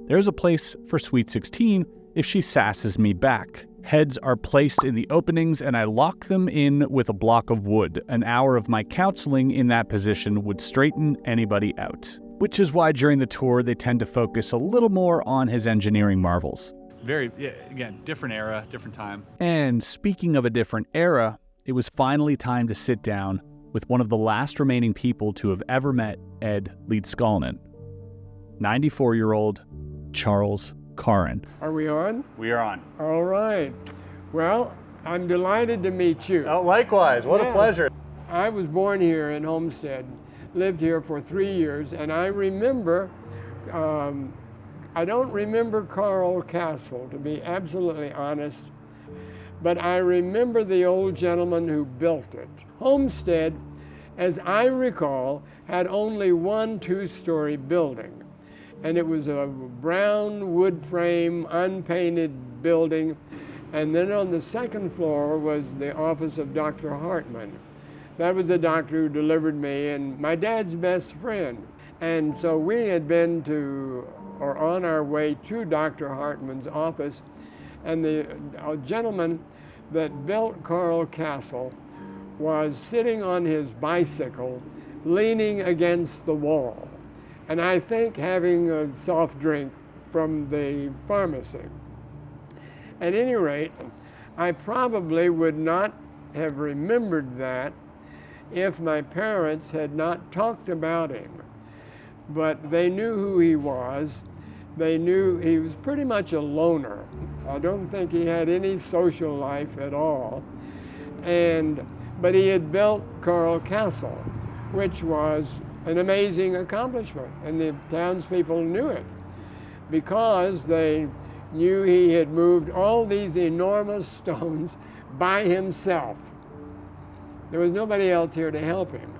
There's a place for Sweet 16 if she sasses me back. Heads are placed in the openings and I lock them in with a block of wood. An hour of my counseling in that position would straighten anybody out." Which is why during the tour they tend to focus a little more on his engineering marvels. Again, different era, different time. And speaking of a different era, it was finally time to sit down with one of the last remaining people to have ever met Ed Leedskalnin. 94-year-old Charles Caron. Are we on? We are on. All right. Well, I'm delighted to meet you. Oh, likewise. What a pleasure. I was born here in Homestead, lived here for 3 years, and I remember, I don't remember Carl Castle, to be absolutely honest, but I remember the old gentleman who built it. Homestead, as I recall, had only one two-story building, and it was a brown wood frame, unpainted building, and then on the second floor was the office of Dr. Hartman. That was the doctor who delivered me and my dad's best friend. And so we had been to, or on our way to Dr. Hartman's office, and the gentleman that built Carl Castle was sitting on his bicycle, leaning against the wall, and I think having a soft drink from the pharmacy. At any rate, I probably would not have remembered that if my parents had not talked about him. But they knew who he was. They knew he was pretty much a loner. I don't think he had any social life at all. But he had built Carl Castle, which was an amazing accomplishment, and the townspeople knew it because they knew he had moved all these enormous stones by himself. There was nobody else here to help him.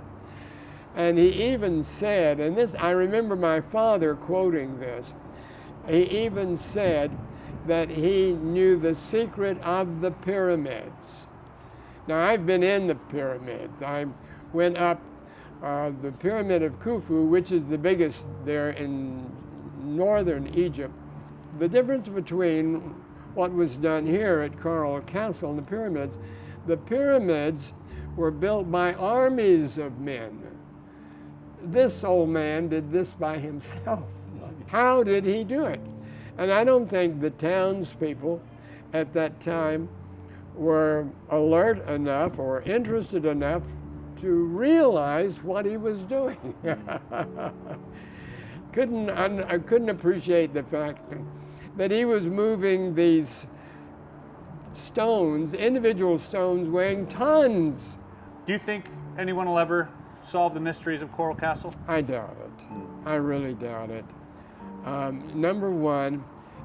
And he even said, and this, I remember my father quoting this, he even said that he knew the secret of the pyramids. Now, I've been in the pyramids. I went up the Pyramid of Khufu, which is the biggest there in northern Egypt. The difference between what was done here at Carl Castle and the pyramids were built by armies of men. This old man did this by himself. How did he do it? And I don't think the townspeople at that time were alert enough or interested enough to realize what he was doing. I couldn't appreciate the fact that he was moving these stones, individual stones weighing tons. Do you think anyone will ever solve the mysteries of Coral Castle? I doubt it. I really doubt it. Number one,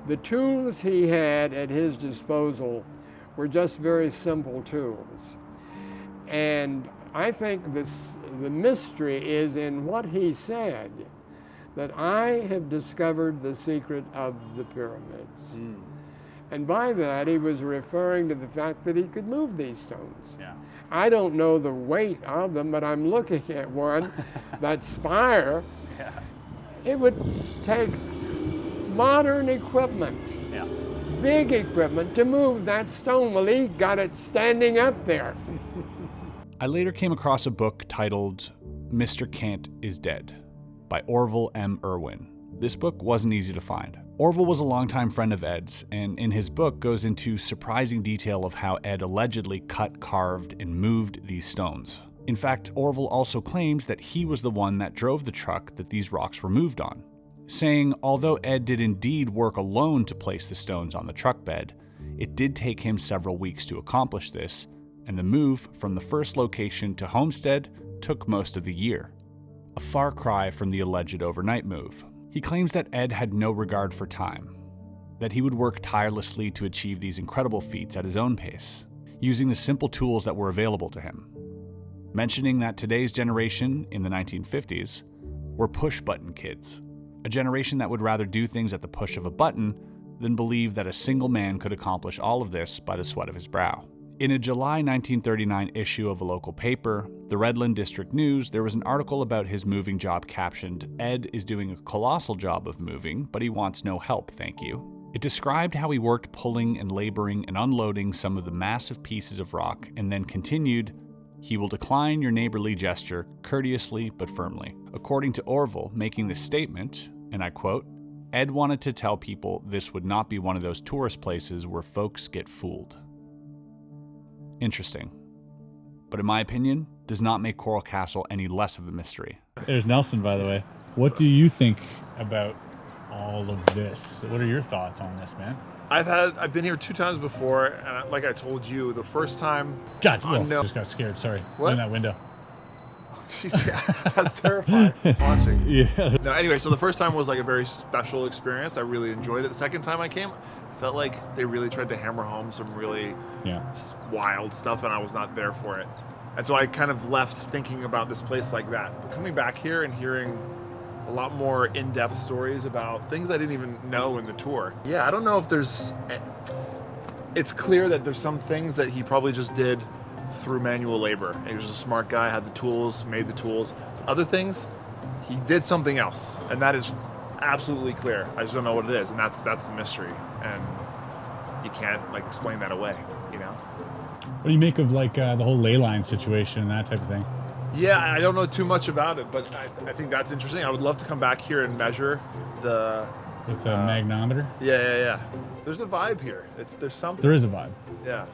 the tools he had at his disposal were just very simple tools. And I think the mystery is in what he said, that I have discovered the secret of the pyramids. And by that, he was referring to the fact that he could move these stones. Yeah. I don't know the weight of them, but I'm looking at one, that spire. Yeah. It would take modern equipment, big equipment, to move that stone. Well, he got it standing up there. I later came across a book titled Mr. Cant is Dead by Orville M. Irwin. This book wasn't easy to find. Orville was a longtime friend of Ed's, and in his book goes into surprising detail of how Ed allegedly cut, carved, and moved these stones. In fact, Orville also claims that he was the one that drove the truck that these rocks were moved on, saying although Ed did indeed work alone to place the stones on the truck bed, it did take him several weeks to accomplish this, and the move from the first location to Homestead took most of the year. A far cry from the alleged overnight move. He claims that Ed had no regard for time, that he would work tirelessly to achieve these incredible feats at his own pace, using the simple tools that were available to him, mentioning that today's generation, in the 1950s, were push-button kids, a generation that would rather do things at the push of a button than believe that a single man could accomplish all of this by the sweat of his brow. In a July 1939 issue of a local paper, the Redland District News, there was an article about his moving job captioned, "Ed is doing a colossal job of moving, but he wants no help, thank you." It described how he worked pulling and laboring and unloading some of the massive pieces of rock, and then continued, "He will decline your neighborly gesture, courteously but firmly." According to Orville, making this statement, and I quote, "Ed wanted to tell people this would not be one of those tourist places where folks get fooled." Interesting. But in my opinion, does not make Coral Castle any less of a mystery. There's Nelson, by the way. What do you think about all of this. What are your thoughts on this, man? I've been here 2 times before, and like I told you, the first time. God, just got scared. Sorry. What? In that window. Jeez, yeah, that's terrifying. Watching. Yeah. No, anyway, so the first time was like a very special experience. I really enjoyed it. The second time I came, I felt like they really tried to hammer home some really wild stuff, and I was not there for it. And so I kind of left thinking about this place like that. But coming back here and hearing a lot more in-depth stories about things I didn't even know in the tour. Yeah, I don't know if there's... It's clear that there's some things that he probably just did through manual labor. He was just a smart guy, had the tools, made the tools. Other things, he did something else, and that is absolutely clear. I just don't know what it is, and that's the mystery, and you can't like explain that away, you know? What do you make of like the whole ley line situation and that type of thing? Yeah, I don't know too much about it, but I think that's interesting. I would love to come back here and measure the... With the magnetometer? Yeah. There's a vibe here. There's something. There is a vibe. Yeah.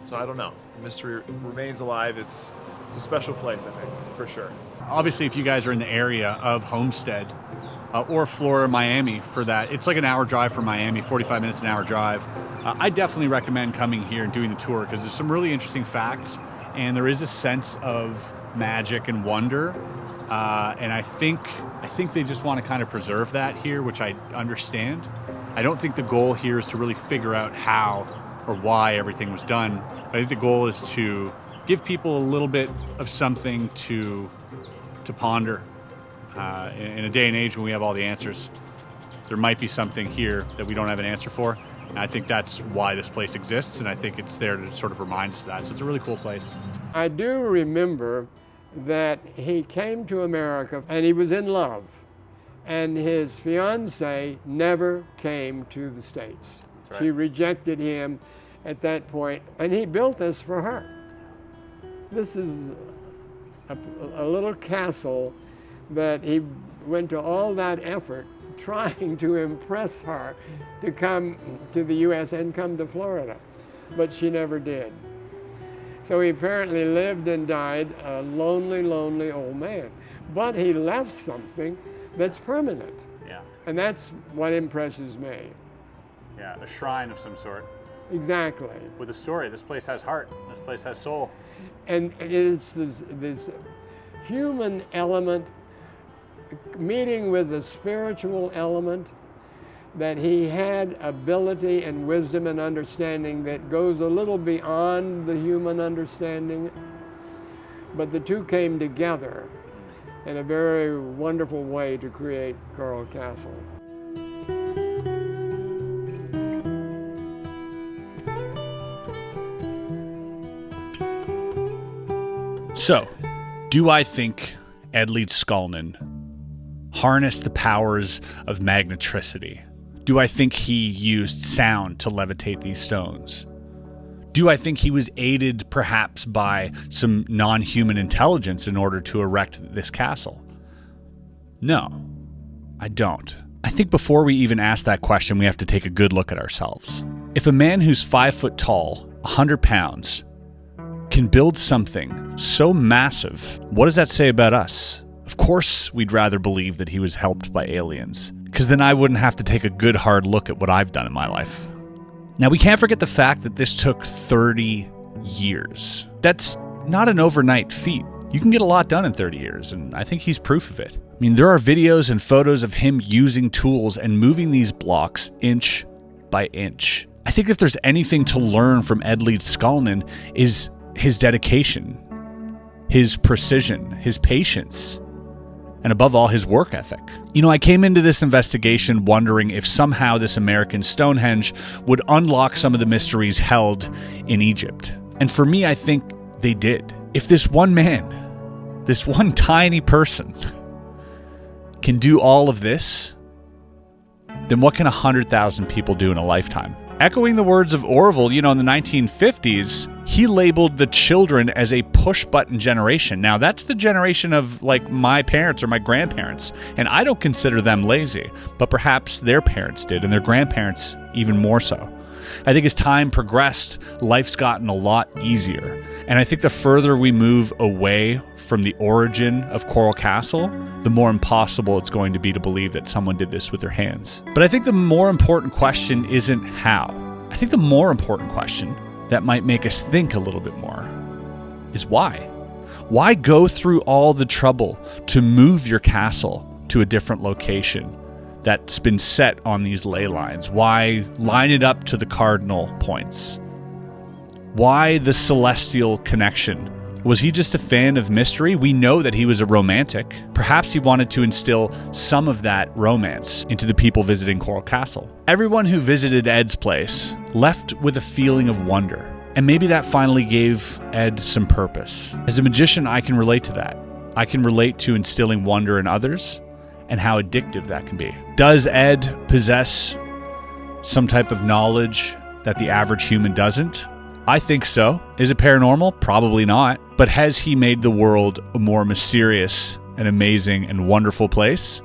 So I don't know. The mystery remains alive. It's a special place, I think, for sure. Obviously, if you guys are in the area of Homestead or Florida, Miami for that, it's like an hour drive from Miami, 45 minutes, an hour drive. I definitely recommend coming here and doing the tour because there's some really interesting facts. And there is a sense of magic and wonder, and I think they just want to kind of preserve that here, which I understand. I don't think the goal here is to really figure out how or why everything was done. I think the goal is to give people a little bit of something to ponder. In a day and age when we have all the answers, there might be something here that we don't have an answer for. And I think that's why this place exists, and I think it's there to sort of remind us of that. So it's a really cool place. I do remember that he came to America and he was in love, and his fiancée never came to the States. Right. She rejected him at that point, and he built this for her. This is a little castle that he went to all that effort trying to impress her to come to the U.S. and come to Florida, but she never did. So he apparently lived and died a lonely, lonely old man. But he left something that's permanent. Yeah. And that's what impresses me. Yeah, a shrine of some sort. Exactly. With a story. This place has heart. This place has soul. And it is this human element meeting with the spiritual element, that he had ability and wisdom and understanding that goes a little beyond the human understanding. But the two came together in a very wonderful way to create Coral Castle. So, do I think Ed Leedskalnin harnessed the powers of magnetricity? Do I think he used sound to levitate these stones? Do I think he was aided perhaps by some non-human intelligence in order to erect this castle? No, I don't. I think before we even ask that question, we have to take a good look at ourselves. If a man who's 5 foot tall, 100 pounds, can build something so massive, what does that say about us? Of course, we'd rather believe that he was helped by aliens, because then I wouldn't have to take a good hard look at what I've done in my life. Now, we can't forget the fact that this took 30 years. That's not an overnight feat. You can get a lot done in 30 years, and I think he's proof of it. I mean, there are videos and photos of him using tools and moving these blocks inch by inch. I think if there's anything to learn from Ed Leedskalnin is his dedication, his precision, his patience, and above all, his work ethic. You know, I came into this investigation wondering if somehow this American Stonehenge would unlock some of the mysteries held in Egypt. And for me, I think they did. If this one man, this one tiny person, can do all of this, then what can 100,000 people do in a lifetime? Echoing the words of Orville, you know, in the 1950s, he labeled the children as a push-button generation. Now, that's the generation of, like, my parents or my grandparents, and I don't consider them lazy, but perhaps their parents did, and their grandparents even more so. I think as time progressed, life's gotten a lot easier. And I think the further we move away from the origin of Coral Castle, the more impossible it's going to be to believe that someone did this with their hands. But I think the more important question isn't how. I think the more important question that might make us think a little bit more is why? Why go through all the trouble to move your castle to a different location that's been set on these ley lines? Why line it up to the cardinal points? Why the celestial connection? Was he just a fan of mystery? We know that he was a romantic. Perhaps he wanted to instill some of that romance into the people visiting Coral Castle. Everyone who visited Ed's place left with a feeling of wonder. And maybe that finally gave Ed some purpose. As a magician, I can relate to that. I can relate to instilling wonder in others and how addictive that can be. Does Ed possess some type of knowledge that the average human doesn't? I think so. Is it paranormal? Probably not. But has he made the world a more mysterious and amazing and wonderful place?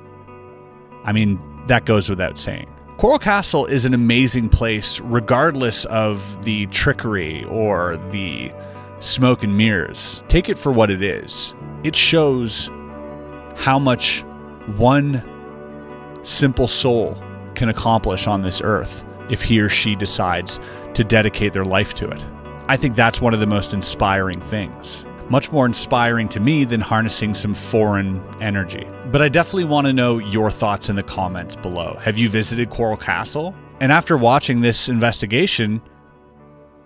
I mean, that goes without saying. Coral Castle is an amazing place regardless of the trickery or the smoke and mirrors. Take it for what it is. It shows how much one simple soul can accomplish on this earth if he or she decides to dedicate their life to it. I think that's one of the most inspiring things. Much more inspiring to me than harnessing some foreign energy. But I definitely want to know your thoughts in the comments below. Have you visited Coral Castle? And after watching this investigation,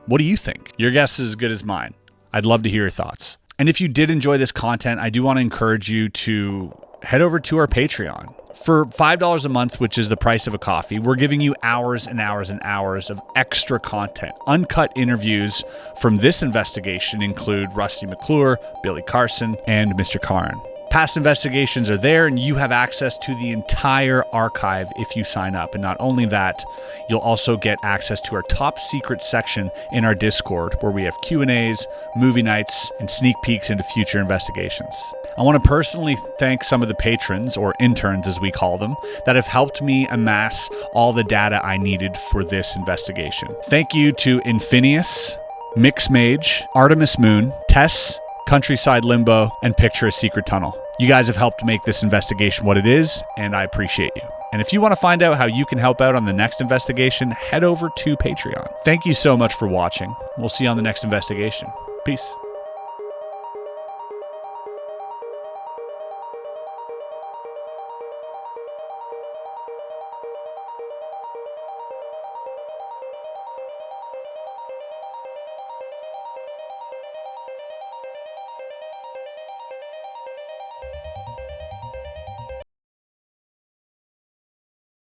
what do you think? Your guess is as good as mine. I'd love to hear your thoughts. And if you did enjoy this content, I do want to encourage you to head over to our Patreon. For $5 a month, which is the price of a coffee, we're giving you hours and hours and hours of extra content. Uncut interviews from this investigation include Rusty McClure, Billy Carson, and Mr. Karn. Past investigations are there, and you have access to the entire archive if you sign up. And not only that, you'll also get access to our top secret section in our Discord, where we have Q&As, movie nights, and sneak peeks into future investigations. I want to personally thank some of the patrons, or interns as we call them, that have helped me amass all the data I needed for this investigation. Thank you to Infinius, Mixmage, Artemis Moon, Tess, Countryside Limbo, and Picture a Secret Tunnel. You guys have helped make this investigation what it is, and I appreciate you. And if you want to find out how you can help out on the next investigation, head over to Patreon. Thank you so much for watching. We'll see you on the next investigation. Peace.